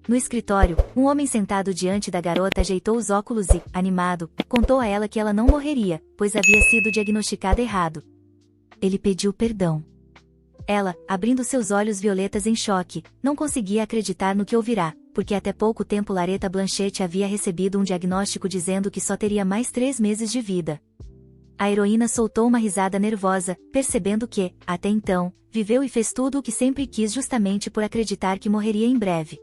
No escritório, um homem sentado diante da garota ajeitou os óculos e, animado, contou a ela que ela não morreria, pois havia sido diagnosticada errado. Ele pediu perdão. Ela, abrindo seus olhos violetas em choque, não conseguia acreditar no que ouvirá, porque até pouco tempo Lareta Blanchett havia recebido um diagnóstico dizendo que só teria mais 3 meses de vida. A heroína soltou uma risada nervosa, percebendo que, até então, viveu e fez tudo o que sempre quis justamente por acreditar que morreria em breve.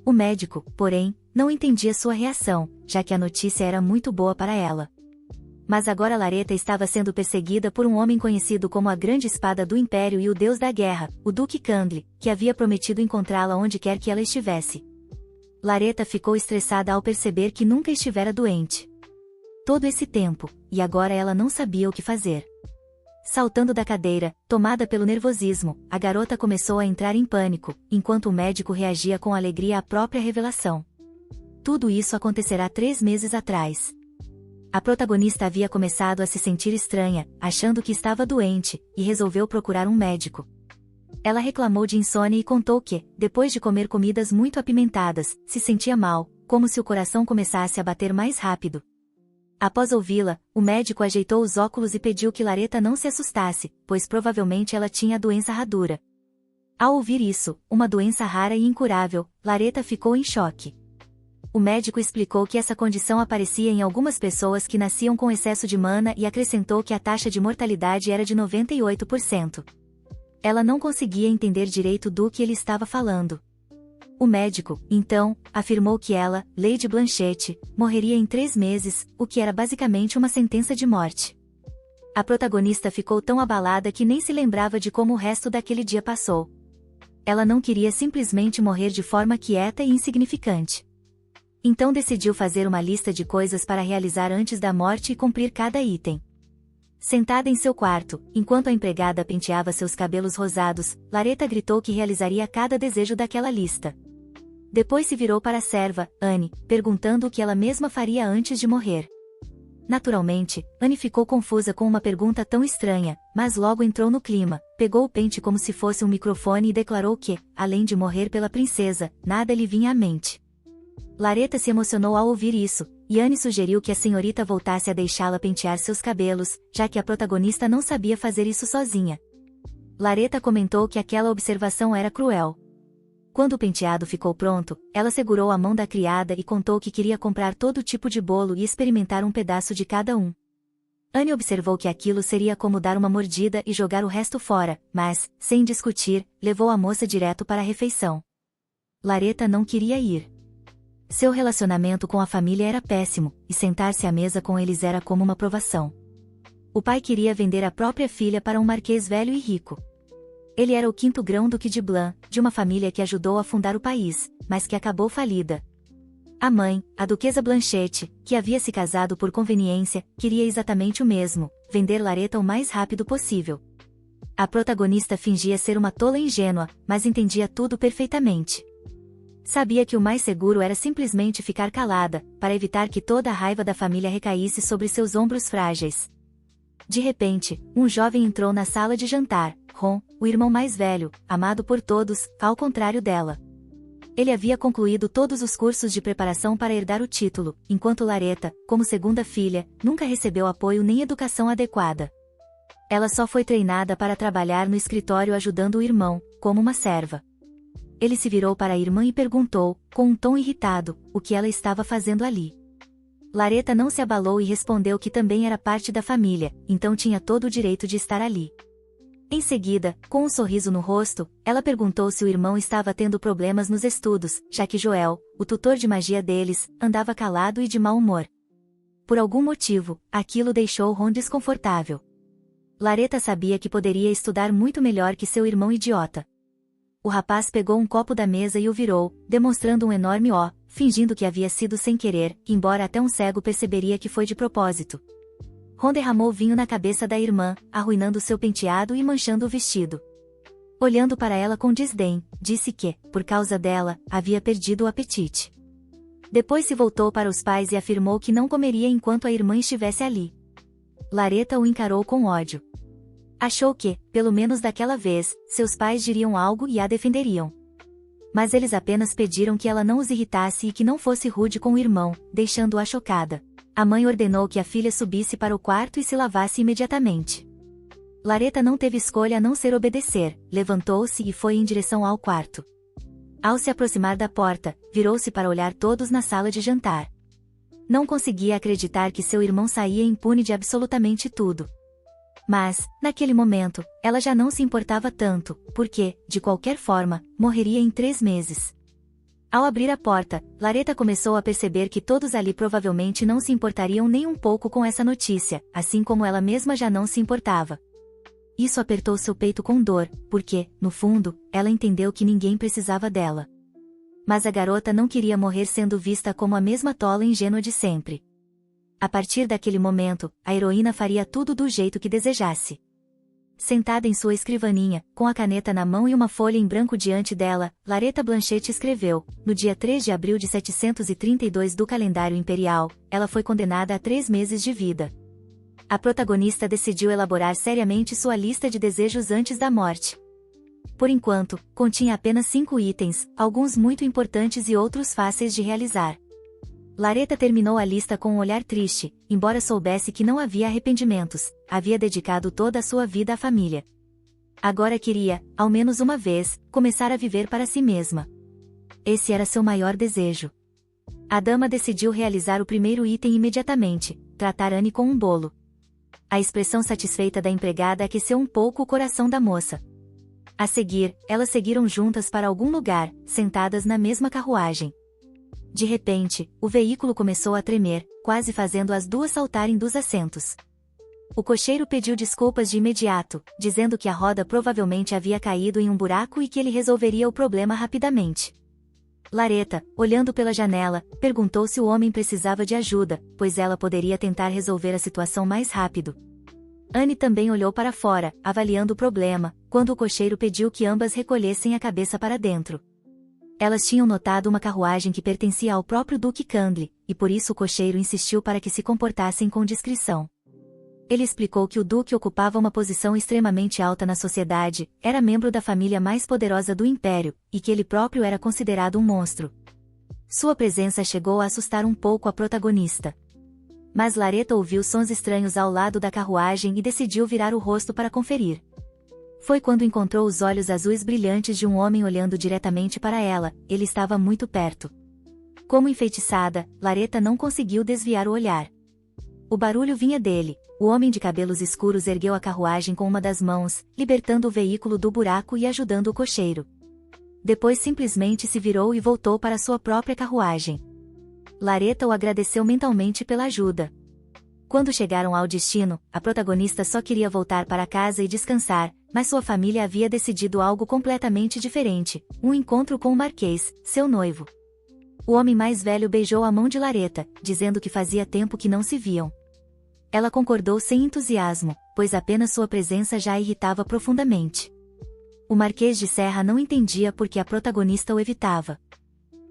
O médico, porém, não entendia sua reação, já que a notícia era muito boa para ela. Mas agora Lareta estava sendo perseguida por um homem conhecido como a Grande Espada do Império e o Deus da Guerra, o Duque Candle, que havia prometido encontrá-la onde quer que ela estivesse. Lareta ficou estressada ao perceber que nunca estivera doente. Todo esse tempo, e agora ela não sabia o que fazer. Saltando da cadeira, tomada pelo nervosismo, a garota começou a entrar em pânico, enquanto o médico reagia com alegria à própria revelação. Tudo isso acontecerá 3 meses atrás. A protagonista havia começado a se sentir estranha, achando que estava doente, e resolveu procurar um médico. Ela reclamou de insônia e contou que, depois de comer comidas muito apimentadas, se sentia mal, como se o coração começasse a bater mais rápido. Após ouvi-la, o médico ajeitou os óculos e pediu que Lareta não se assustasse, pois provavelmente ela tinha a doença Radura. Ao ouvir isso, uma doença rara e incurável, Lareta ficou em choque. O médico explicou que essa condição aparecia em algumas pessoas que nasciam com excesso de mana e acrescentou que a taxa de mortalidade era de 98%. Ela não conseguia entender direito do que ele estava falando. O médico, então, afirmou que ela, Lady Blanchett, morreria em 3 meses, o que era basicamente uma sentença de morte. A protagonista ficou tão abalada que nem se lembrava de como o resto daquele dia passou. Ela não queria simplesmente morrer de forma quieta e insignificante. Então decidiu fazer uma lista de coisas para realizar antes da morte e cumprir cada item. Sentada em seu quarto, enquanto a empregada penteava seus cabelos rosados, Lareta gritou que realizaria cada desejo daquela lista. Depois se virou para a serva, Anne, perguntando o que ela mesma faria antes de morrer. Naturalmente, Anne ficou confusa com uma pergunta tão estranha, mas logo entrou no clima, pegou o pente como se fosse um microfone e declarou que, além de morrer pela princesa, nada lhe vinha à mente. Lareta se emocionou ao ouvir isso, e Anne sugeriu que a senhorita voltasse a deixá-la pentear seus cabelos, já que a protagonista não sabia fazer isso sozinha. Lareta comentou que aquela observação era cruel. Quando o penteado ficou pronto, ela segurou a mão da criada e contou que queria comprar todo tipo de bolo e experimentar um pedaço de cada um. Anne observou que aquilo seria como dar uma mordida e jogar o resto fora, mas, sem discutir, levou a moça direto para a refeição. Lareta não queria ir. Seu relacionamento com a família era péssimo, e sentar-se à mesa com eles era como uma provação. O pai queria vender a própria filha para um marquês velho e rico. Ele era o 5º grão-duque de Blanc, de uma família que ajudou a fundar o país, mas que acabou falida. A mãe, a duquesa Blanchett, que havia se casado por conveniência, queria exatamente o mesmo, vender Lareta o mais rápido possível. A protagonista fingia ser uma tola ingênua, mas entendia tudo perfeitamente. Sabia que o mais seguro era simplesmente ficar calada, para evitar que toda a raiva da família recaísse sobre seus ombros frágeis. De repente, um jovem entrou na sala de jantar, Ron, o irmão mais velho, amado por todos, ao contrário dela. Ele havia concluído todos os cursos de preparação para herdar o título, enquanto Lareta, como segunda filha, nunca recebeu apoio nem educação adequada. Ela só foi treinada para trabalhar no escritório ajudando o irmão, como uma serva. Ele se virou para a irmã e perguntou, com um tom irritado, o que ela estava fazendo ali. Lareta não se abalou e respondeu que também era parte da família, então tinha todo o direito de estar ali. Em seguida, com um sorriso no rosto, ela perguntou se o irmão estava tendo problemas nos estudos, já que Joel, o tutor de magia deles, andava calado e de mau humor. Por algum motivo, aquilo deixou Ron desconfortável. Lareta sabia que poderia estudar muito melhor que seu irmão idiota. O rapaz pegou um copo da mesa e o virou, demonstrando um enorme O, fingindo que havia sido sem querer, embora até um cego perceberia que foi de propósito. Ron derramou vinho na cabeça da irmã, arruinando seu penteado e manchando o vestido. Olhando para ela com desdém, disse que, por causa dela, havia perdido o apetite. Depois se voltou para os pais e afirmou que não comeria enquanto a irmã estivesse ali. Lareta o encarou com ódio. Achou que, pelo menos daquela vez, seus pais diriam algo e a defenderiam. Mas eles apenas pediram que ela não os irritasse e que não fosse rude com o irmão, deixando-a chocada. A mãe ordenou que a filha subisse para o quarto e se lavasse imediatamente. Lareta não teve escolha a não ser obedecer, levantou-se e foi em direção ao quarto. Ao se aproximar da porta, virou-se para olhar todos na sala de jantar. Não conseguia acreditar que seu irmão saía impune de absolutamente tudo. Mas, naquele momento, ela já não se importava tanto, porque, de qualquer forma, morreria em 3 meses. Ao abrir a porta, Lareta começou a perceber que todos ali provavelmente não se importariam nem um pouco com essa notícia, assim como ela mesma já não se importava. Isso apertou seu peito com dor, porque, no fundo, ela entendeu que ninguém precisava dela. Mas a garota não queria morrer sendo vista como a mesma tola ingênua de sempre. A partir daquele momento, a heroína faria tudo do jeito que desejasse. Sentada em sua escrivaninha, com a caneta na mão e uma folha em branco diante dela, Lareta Blanchett escreveu: no dia 3 de abril de 732 do calendário imperial, ela foi condenada a 3 meses de vida. A protagonista decidiu elaborar seriamente sua lista de desejos antes da morte. Por enquanto, continha apenas 5 itens, alguns muito importantes e outros fáceis de realizar. Lareta terminou a lista com um olhar triste, embora soubesse que não havia arrependimentos, havia dedicado toda a sua vida à família. Agora queria, ao menos uma vez, começar a viver para si mesma. Esse era seu maior desejo. A dama decidiu realizar o primeiro item imediatamente, tratar Anne com um bolo. A expressão satisfeita da empregada aqueceu um pouco o coração da moça. A seguir, elas seguiram juntas para algum lugar, sentadas na mesma carruagem. De repente, o veículo começou a tremer, quase fazendo as duas saltarem dos assentos. O cocheiro pediu desculpas de imediato, dizendo que a roda provavelmente havia caído em um buraco e que ele resolveria o problema rapidamente. Lareta, olhando pela janela, perguntou se o homem precisava de ajuda, pois ela poderia tentar resolver a situação mais rápido. Anne também olhou para fora, avaliando o problema, quando o cocheiro pediu que ambas recolhessem a cabeça para dentro. Elas tinham notado uma carruagem que pertencia ao próprio Duque Candle, e por isso o cocheiro insistiu para que se comportassem com discrição. Ele explicou que o Duque ocupava uma posição extremamente alta na sociedade, era membro da família mais poderosa do Império, e que ele próprio era considerado um monstro. Sua presença chegou a assustar um pouco a protagonista. Mas Lareta ouviu sons estranhos ao lado da carruagem e decidiu virar o rosto para conferir. Foi quando encontrou os olhos azuis brilhantes de um homem olhando diretamente para ela, ele estava muito perto. Como enfeitiçada, Lareta não conseguiu desviar o olhar. O barulho vinha dele. O homem de cabelos escuros ergueu a carruagem com uma das mãos, libertando o veículo do buraco e ajudando o cocheiro. Depois simplesmente se virou e voltou para sua própria carruagem. Lareta o agradeceu mentalmente pela ajuda. Quando chegaram ao destino, a protagonista só queria voltar para casa e descansar, mas sua família havia decidido algo completamente diferente, um encontro com o Marquês, seu noivo. O homem mais velho beijou a mão de Lareta, dizendo que fazia tempo que não se viam. Ela concordou sem entusiasmo, pois apenas sua presença já a irritava profundamente. O Marquês de Serra não entendia por que a protagonista o evitava.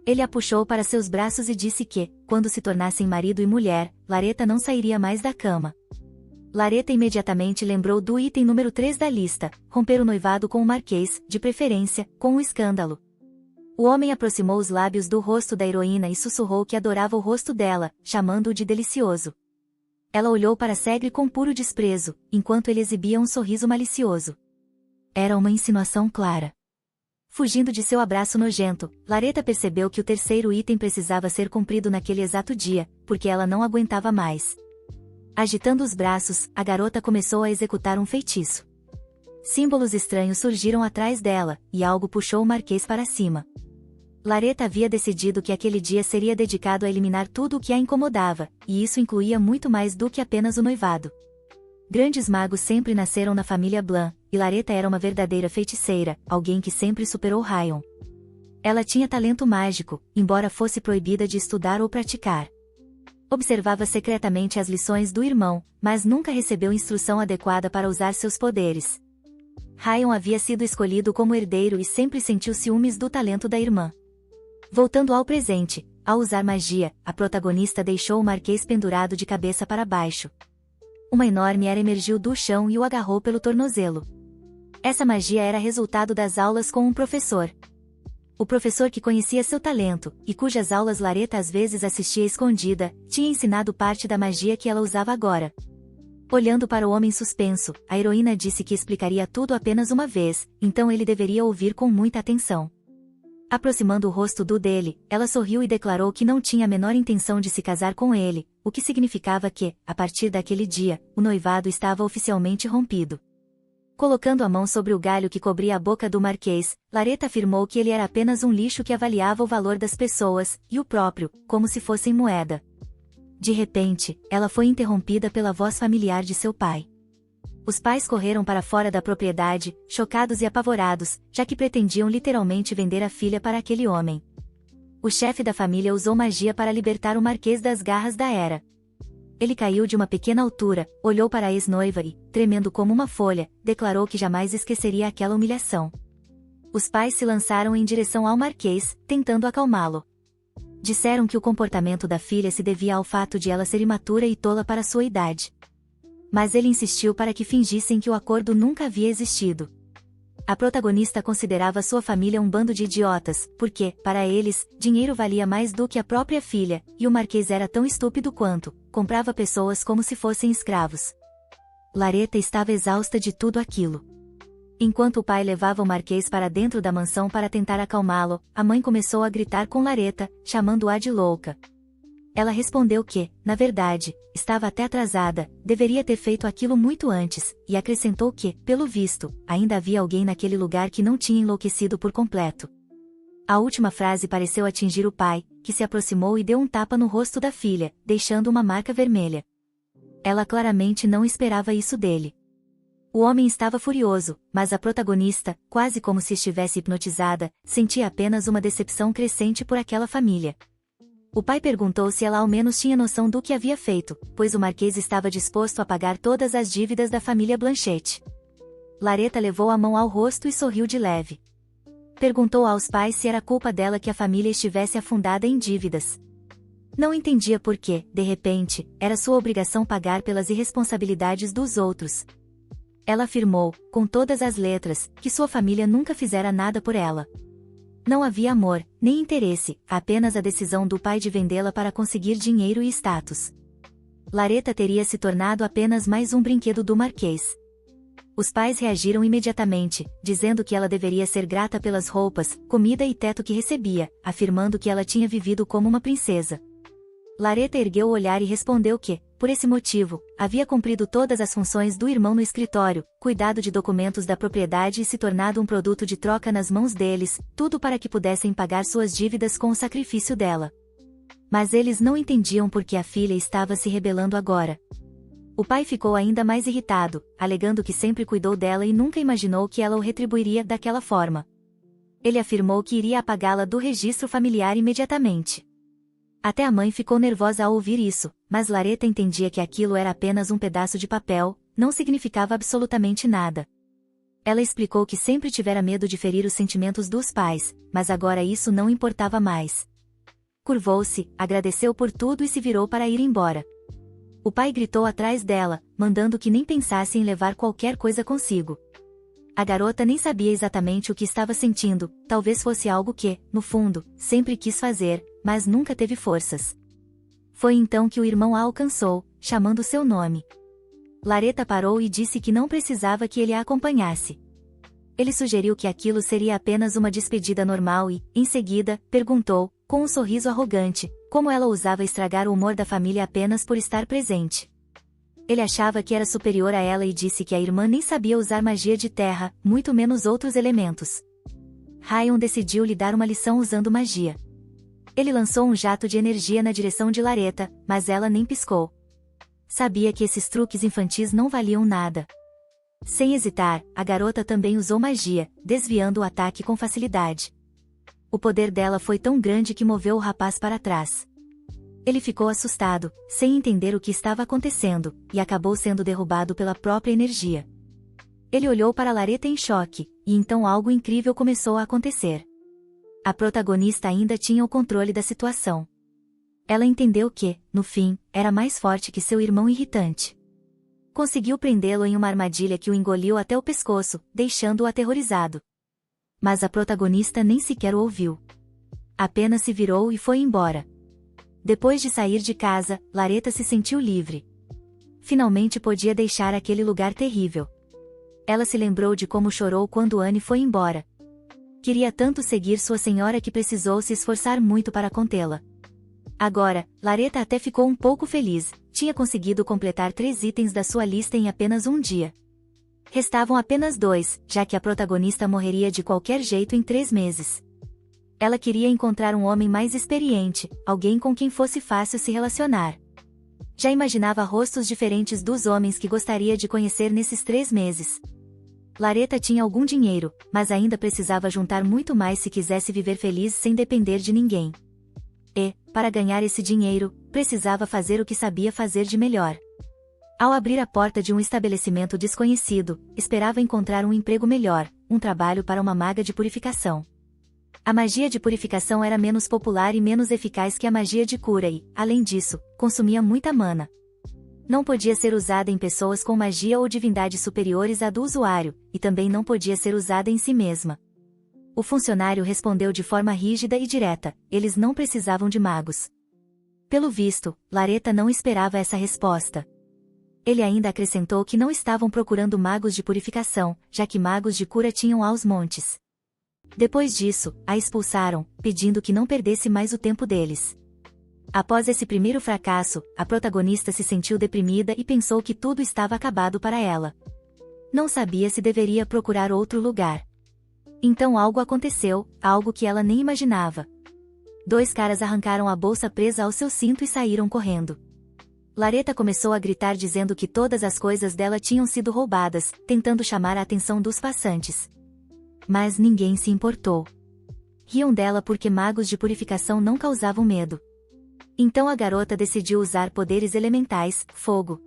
Ele a puxou para seus braços e disse que, quando se tornassem marido e mulher, Lareta não sairia mais da cama. Lareta imediatamente lembrou do item número 3 da lista, romper o noivado com o Marquês, de preferência, com um escândalo. O homem aproximou os lábios do rosto da heroína e sussurrou que adorava o rosto dela, chamando-o de delicioso. Ela olhou para Segre com puro desprezo, enquanto ele exibia um sorriso malicioso. Era uma insinuação clara. Fugindo de seu abraço nojento, Lareta percebeu que o terceiro item precisava ser cumprido naquele exato dia, porque ela não aguentava mais. Agitando os braços, a garota começou a executar um feitiço. Símbolos estranhos surgiram atrás dela, e algo puxou o Marquês para cima. Lareta havia decidido que aquele dia seria dedicado a eliminar tudo o que a incomodava, e isso incluía muito mais do que apenas o noivado. Grandes magos sempre nasceram na família Blanc, e Lareta era uma verdadeira feiticeira, alguém que sempre superou Ryan. Ela tinha talento mágico, embora fosse proibida de estudar ou praticar. Observava secretamente as lições do irmão, mas nunca recebeu instrução adequada para usar seus poderes. Ryan havia sido escolhido como herdeiro e sempre sentiu ciúmes do talento da irmã. Voltando ao presente, ao usar magia, a protagonista deixou o Marquês pendurado de cabeça para baixo. Uma enorme era emergiu do chão e o agarrou pelo tornozelo. Essa magia era resultado das aulas com um professor. O professor que conhecia seu talento, e cujas aulas Lareta às vezes assistia escondida, tinha ensinado parte da magia que ela usava agora. Olhando para o homem suspenso, a heroína disse que explicaria tudo apenas uma vez, então ele deveria ouvir com muita atenção. Aproximando o rosto dele, ela sorriu e declarou que não tinha a menor intenção de se casar com ele, o que significava que, a partir daquele dia, o noivado estava oficialmente rompido. Colocando a mão sobre o galho que cobria a boca do Marquês, Lareta afirmou que ele era apenas um lixo que avaliava o valor das pessoas, e o próprio, como se fossem moeda. De repente, ela foi interrompida pela voz familiar de seu pai. Os pais correram para fora da propriedade, chocados e apavorados, já que pretendiam literalmente vender a filha para aquele homem. O chefe da família usou magia para libertar o Marquês das garras da Era. Ele caiu de uma pequena altura, olhou para a ex-noiva e, tremendo como uma folha, declarou que jamais esqueceria aquela humilhação. Os pais se lançaram em direção ao Marquês, tentando acalmá-lo. Disseram que o comportamento da filha se devia ao fato de ela ser imatura e tola para sua idade. Mas ele insistiu para que fingissem que o acordo nunca havia existido. A protagonista considerava sua família um bando de idiotas, porque, para eles, dinheiro valia mais do que a própria filha, e o Marquês era tão estúpido quanto, comprava pessoas como se fossem escravos. Lareta estava exausta de tudo aquilo. Enquanto o pai levava o Marquês para dentro da mansão para tentar acalmá-lo, a mãe começou a gritar com Lareta, chamando-a de louca. Ela respondeu que, na verdade, estava até atrasada, deveria ter feito aquilo muito antes, e acrescentou que, pelo visto, ainda havia alguém naquele lugar que não tinha enlouquecido por completo. A última frase pareceu atingir o pai, que se aproximou e deu um tapa no rosto da filha, deixando uma marca vermelha. Ela claramente não esperava isso dele. O homem estava furioso, mas a protagonista, quase como se estivesse hipnotizada, sentia apenas uma decepção crescente por aquela família. O pai perguntou se ela ao menos tinha noção do que havia feito, pois o Marquês estava disposto a pagar todas as dívidas da família Blanchette. Lareta levou a mão ao rosto e sorriu de leve. Perguntou aos pais se era culpa dela que a família estivesse afundada em dívidas. Não entendia por que, de repente, era sua obrigação pagar pelas irresponsabilidades dos outros. Ela afirmou, com todas as letras, que sua família nunca fizera nada por ela. Não havia amor, nem interesse, apenas a decisão do pai de vendê-la para conseguir dinheiro e status. Lareta teria se tornado apenas mais um brinquedo do Marquês. Os pais reagiram imediatamente, dizendo que ela deveria ser grata pelas roupas, comida e teto que recebia, afirmando que ela tinha vivido como uma princesa. Lareta ergueu o olhar e respondeu que, por esse motivo, havia cumprido todas as funções do irmão no escritório, cuidado de documentos da propriedade e se tornado um produto de troca nas mãos deles, tudo para que pudessem pagar suas dívidas com o sacrifício dela. Mas eles não entendiam por que a filha estava se rebelando agora. O pai ficou ainda mais irritado, alegando que sempre cuidou dela e nunca imaginou que ela o retribuiria daquela forma. Ele afirmou que iria apagá-la do registro familiar imediatamente. Até a mãe ficou nervosa ao ouvir isso, mas Lareta entendia que aquilo era apenas um pedaço de papel, não significava absolutamente nada. Ela explicou que sempre tivera medo de ferir os sentimentos dos pais, mas agora isso não importava mais. Curvou-se, agradeceu por tudo e se virou para ir embora. O pai gritou atrás dela, mandando que nem pensasse em levar qualquer coisa consigo. A garota nem sabia exatamente o que estava sentindo, talvez fosse algo que, no fundo, sempre quis fazer, mas nunca teve forças. Foi então que o irmão a alcançou, chamando seu nome. Lareta parou e disse que não precisava que ele a acompanhasse. Ele sugeriu que aquilo seria apenas uma despedida normal e, em seguida, perguntou, com um sorriso arrogante, como ela ousava estragar o humor da família apenas por estar presente. Ele achava que era superior a ela e disse que a irmã nem sabia usar magia de terra, muito menos outros elementos. Ryan decidiu lhe dar uma lição usando magia. Ele lançou um jato de energia na direção de Lareta, mas ela nem piscou. Sabia que esses truques infantis não valiam nada. Sem hesitar, a garota também usou magia, desviando o ataque com facilidade. O poder dela foi tão grande que moveu o rapaz para trás. Ele ficou assustado, sem entender o que estava acontecendo, e acabou sendo derrubado pela própria energia. Ele olhou para Lareta em choque, e então algo incrível começou a acontecer. A protagonista ainda tinha o controle da situação. Ela entendeu que, no fim, era mais forte que seu irmão irritante. Conseguiu prendê-lo em uma armadilha que o engoliu até o pescoço, deixando-o aterrorizado. Mas a protagonista nem sequer o ouviu. Apenas se virou e foi embora. Depois de sair de casa, Lareta se sentiu livre. Finalmente podia deixar aquele lugar terrível. Ela se lembrou de como chorou quando Anne foi embora. Queria tanto seguir sua senhora que precisou se esforçar muito para contê-la. Agora, Lareta até ficou um pouco feliz, tinha conseguido completar 3 itens da sua lista em apenas um dia. Restavam apenas 2, já que a protagonista morreria de qualquer jeito em 3 meses. Ela queria encontrar um homem mais experiente, alguém com quem fosse fácil se relacionar. Já imaginava rostos diferentes dos homens que gostaria de conhecer nesses 3 meses. Lareta tinha algum dinheiro, mas ainda precisava juntar muito mais se quisesse viver feliz sem depender de ninguém. E, para ganhar esse dinheiro, precisava fazer o que sabia fazer de melhor. Ao abrir a porta de um estabelecimento desconhecido, esperava encontrar um emprego melhor, um trabalho para uma maga de purificação. A magia de purificação era menos popular e menos eficaz que a magia de cura e, além disso, consumia muita mana. Não podia ser usada em pessoas com magia ou divindade superiores à do usuário, e também não podia ser usada em si mesma. O funcionário respondeu de forma rígida e direta: eles não precisavam de magos. Pelo visto, Lareta não esperava essa resposta. Ele ainda acrescentou que não estavam procurando magos de purificação, já que magos de cura tinham aos montes. Depois disso, a expulsaram, pedindo que não perdesse mais o tempo deles. Após esse primeiro fracasso, a protagonista se sentiu deprimida e pensou que tudo estava acabado para ela. Não sabia se deveria procurar outro lugar. Então algo aconteceu, algo que ela nem imaginava. 2 caras arrancaram a bolsa presa ao seu cinto e saíram correndo. Lareta começou a gritar dizendo que todas as coisas dela tinham sido roubadas, tentando chamar a atenção dos passantes. Mas ninguém se importou. Riam dela porque magos de purificação não causavam medo. Então a garota decidiu usar poderes elementais, fogo.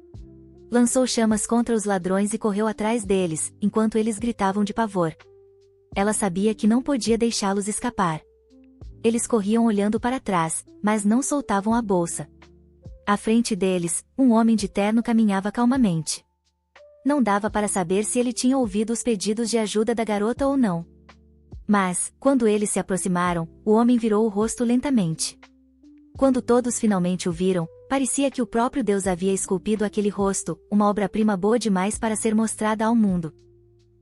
Lançou chamas contra os ladrões e correu atrás deles, enquanto eles gritavam de pavor. Ela sabia que não podia deixá-los escapar. Eles corriam olhando para trás, mas não soltavam a bolsa. À frente deles, um homem de terno caminhava calmamente. Não dava para saber se ele tinha ouvido os pedidos de ajuda da garota ou não. Mas, quando eles se aproximaram, o homem virou o rosto lentamente. Quando todos finalmente o viram, parecia que o próprio Deus havia esculpido aquele rosto, uma obra-prima boa demais para ser mostrada ao mundo.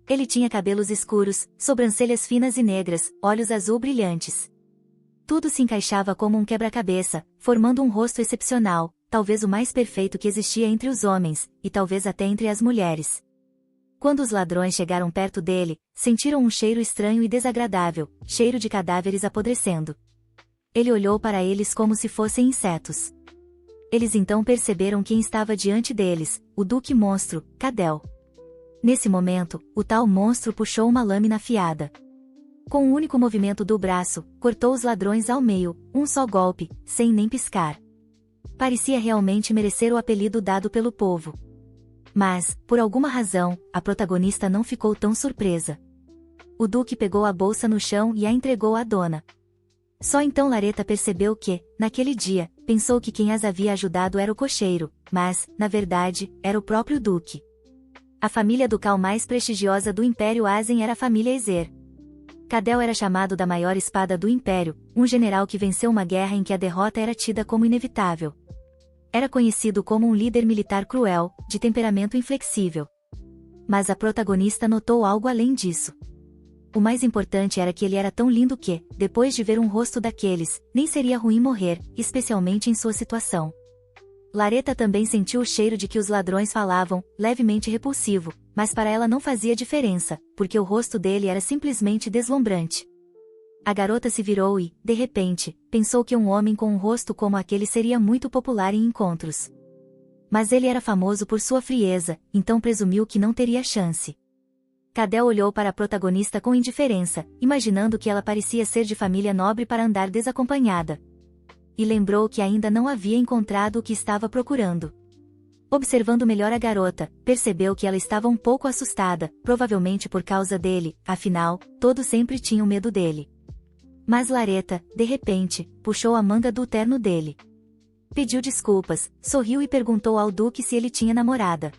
Ele tinha cabelos escuros, sobrancelhas finas e negras, olhos azul brilhantes. Tudo se encaixava como um quebra-cabeça, formando um rosto excepcional, talvez o mais perfeito que existia entre os homens, e talvez até entre as mulheres. Quando os ladrões chegaram perto dele, sentiram um cheiro estranho e desagradável, cheiro de cadáveres apodrecendo. Ele olhou para eles como se fossem insetos. Eles então perceberam quem estava diante deles, o Duque Monstro, Cadel. Nesse momento, o tal monstro puxou uma lâmina afiada. Com um único movimento do braço, cortou os ladrões ao meio, um só golpe, sem nem piscar. Parecia realmente merecer o apelido dado pelo povo. Mas, por alguma razão, a protagonista não ficou tão surpresa. O Duque pegou a bolsa no chão e a entregou à dona. Só então Lareta percebeu que, naquele dia, pensou que quem as havia ajudado era o cocheiro, mas, na verdade, era o próprio Duque. A família ducal mais prestigiosa do Império Azen era a família Ezer. Cadel era chamado da maior espada do Império, um general que venceu uma guerra em que a derrota era tida como inevitável. Era conhecido como um líder militar cruel, de temperamento inflexível. Mas a protagonista notou algo além disso. O mais importante era que ele era tão lindo que, depois de ver um rosto daqueles, nem seria ruim morrer, especialmente em sua situação. Lareta também sentiu o cheiro de que os ladrões falavam, levemente repulsivo, mas para ela não fazia diferença, porque o rosto dele era simplesmente deslumbrante. A garota se virou e, de repente, pensou que um homem com um rosto como aquele seria muito popular em encontros. Mas ele era famoso por sua frieza, então presumiu que não teria chance. Cadel olhou para a protagonista com indiferença, imaginando que ela parecia ser de família nobre para andar desacompanhada. E lembrou que ainda não havia encontrado o que estava procurando. Observando melhor a garota, percebeu que ela estava um pouco assustada, provavelmente por causa dele, afinal, todos sempre tinham medo dele. Mas Lareta, de repente, puxou a manga do terno dele. Pediu desculpas, sorriu e perguntou ao Duque se ele tinha namorada.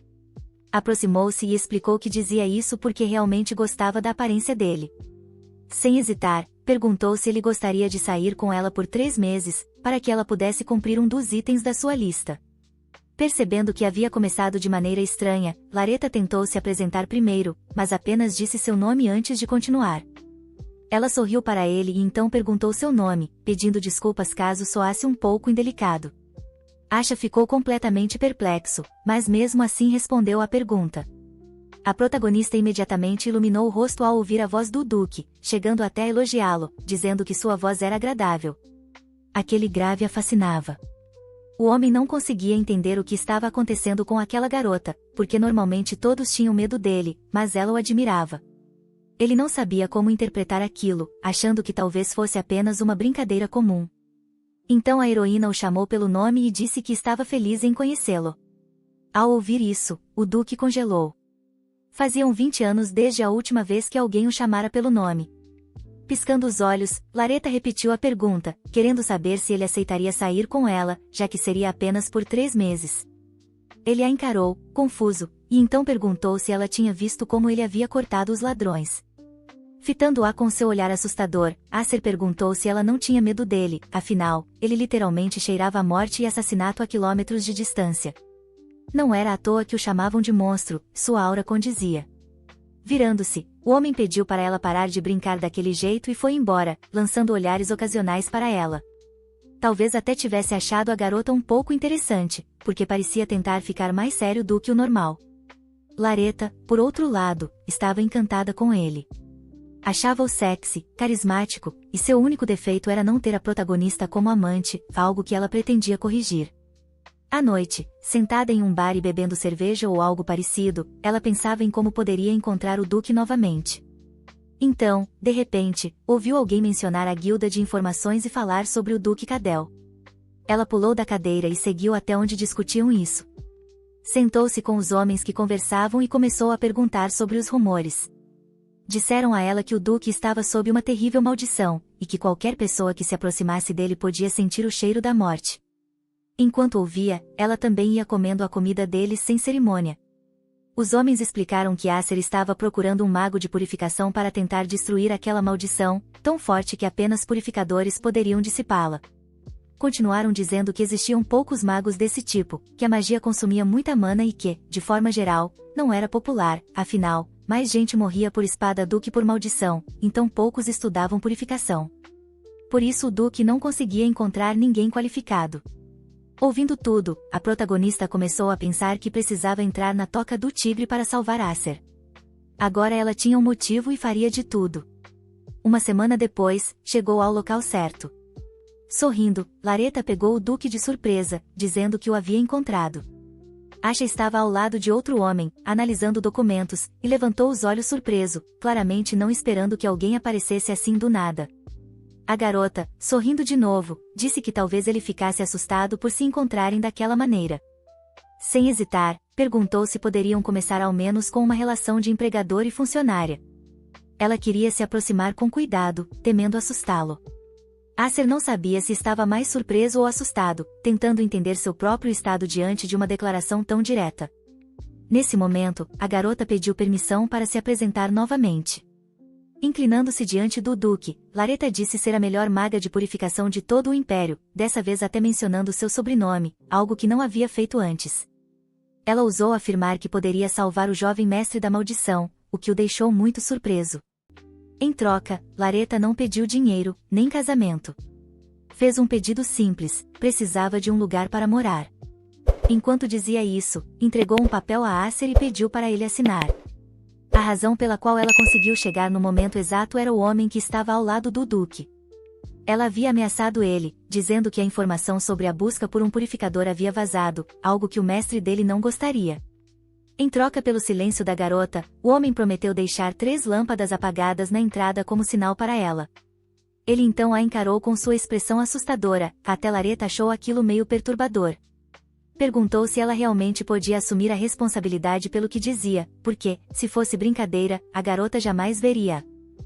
Aproximou-se e explicou que dizia isso porque realmente gostava da aparência dele. Sem hesitar, perguntou se ele gostaria de sair com ela por 3 meses, para que ela pudesse cumprir um dos itens da sua lista. Percebendo que havia começado de maneira estranha, Lareta tentou se apresentar primeiro, mas apenas disse seu nome antes de continuar. Ela sorriu para ele e então perguntou seu nome, pedindo desculpas caso soasse um pouco indelicado. Asha ficou completamente perplexo, mas mesmo assim respondeu à pergunta. A protagonista imediatamente iluminou o rosto ao ouvir a voz do Duque, chegando até a elogiá-lo, dizendo que sua voz era agradável. Aquele grave a fascinava. O homem não conseguia entender o que estava acontecendo com aquela garota, porque normalmente todos tinham medo dele, mas ela o admirava. Ele não sabia como interpretar aquilo, achando que talvez fosse apenas uma brincadeira comum. Então a heroína o chamou pelo nome e disse que estava feliz em conhecê-lo. Ao ouvir isso, o Duque congelou. Faziam 20 anos desde a última vez que alguém o chamara pelo nome. Piscando os olhos, Lareta repetiu a pergunta, querendo saber se ele aceitaria sair com ela, já que seria apenas por 3 meses. Ele a encarou, confuso, e então perguntou se ela tinha visto como ele havia cortado os ladrões. Fitando-a com seu olhar assustador, Acer perguntou se ela não tinha medo dele, afinal, ele literalmente cheirava a morte e assassinato a quilômetros de distância. Não era à toa que o chamavam de monstro, sua aura condizia. Virando-se, o homem pediu para ela parar de brincar daquele jeito e foi embora, lançando olhares ocasionais para ela. Talvez até tivesse achado a garota um pouco interessante, porque parecia tentar ficar mais sério do que o normal. Lareta, por outro lado, estava encantada com ele. Achava-o sexy, carismático, e seu único defeito era não ter a protagonista como amante, algo que ela pretendia corrigir. À noite, sentada em um bar e bebendo cerveja ou algo parecido, ela pensava em como poderia encontrar o Duque novamente. Então, de repente, ouviu alguém mencionar a guilda de informações e falar sobre o Duque Cadel. Ela pulou da cadeira e seguiu até onde discutiam isso. Sentou-se com os homens que conversavam e começou a perguntar sobre os rumores. Disseram a ela que o Duque estava sob uma terrível maldição, e que qualquer pessoa que se aproximasse dele podia sentir o cheiro da morte. Enquanto ouvia, ela também ia comendo a comida deles sem cerimônia. Os homens explicaram que Acer estava procurando um mago de purificação para tentar destruir aquela maldição, tão forte que apenas purificadores poderiam dissipá-la. Continuaram dizendo que existiam poucos magos desse tipo, que a magia consumia muita mana e que, de forma geral, não era popular, afinal, mais gente morria por espada do que por maldição, então poucos estudavam purificação. Por isso o Duque não conseguia encontrar ninguém qualificado. Ouvindo tudo, a protagonista começou a pensar que precisava entrar na toca do tigre para salvar Acer. Agora ela tinha um motivo e faria de tudo. Uma semana depois, chegou ao local certo. Sorrindo, Lareta pegou o Duque de surpresa, dizendo que o havia encontrado. Asha estava ao lado de outro homem, analisando documentos, e levantou os olhos surpreso, claramente não esperando que alguém aparecesse assim do nada. A garota, sorrindo de novo, disse que talvez ele ficasse assustado por se encontrarem daquela maneira. Sem hesitar, perguntou se poderiam começar ao menos com uma relação de empregador e funcionária. Ela queria se aproximar com cuidado, temendo assustá-lo. Acer não sabia se estava mais surpreso ou assustado, tentando entender seu próprio estado diante de uma declaração tão direta. Nesse momento, a garota pediu permissão para se apresentar novamente. Inclinando-se diante do Duque, Lareta disse ser a melhor maga de purificação de todo o Império, dessa vez até mencionando seu sobrenome, algo que não havia feito antes. Ela ousou afirmar que poderia salvar o jovem mestre da maldição, o que o deixou muito surpreso. Em troca, Lareta não pediu dinheiro, nem casamento. Fez um pedido simples, precisava de um lugar para morar. Enquanto dizia isso, entregou um papel a Acer e pediu para ele assinar. A razão pela qual ela conseguiu chegar no momento exato era o homem que estava ao lado do Duque. Ela havia ameaçado ele, dizendo que a informação sobre a busca por um purificador havia vazado, algo que o mestre dele não gostaria. Em troca pelo silêncio da garota, o homem prometeu deixar 3 lâmpadas apagadas na entrada como sinal para ela. Ele então a encarou com sua expressão assustadora, até Lareta achou aquilo meio perturbador. Perguntou se ela realmente podia assumir a responsabilidade pelo que dizia, porque, se fosse brincadeira, a garota jamais veria.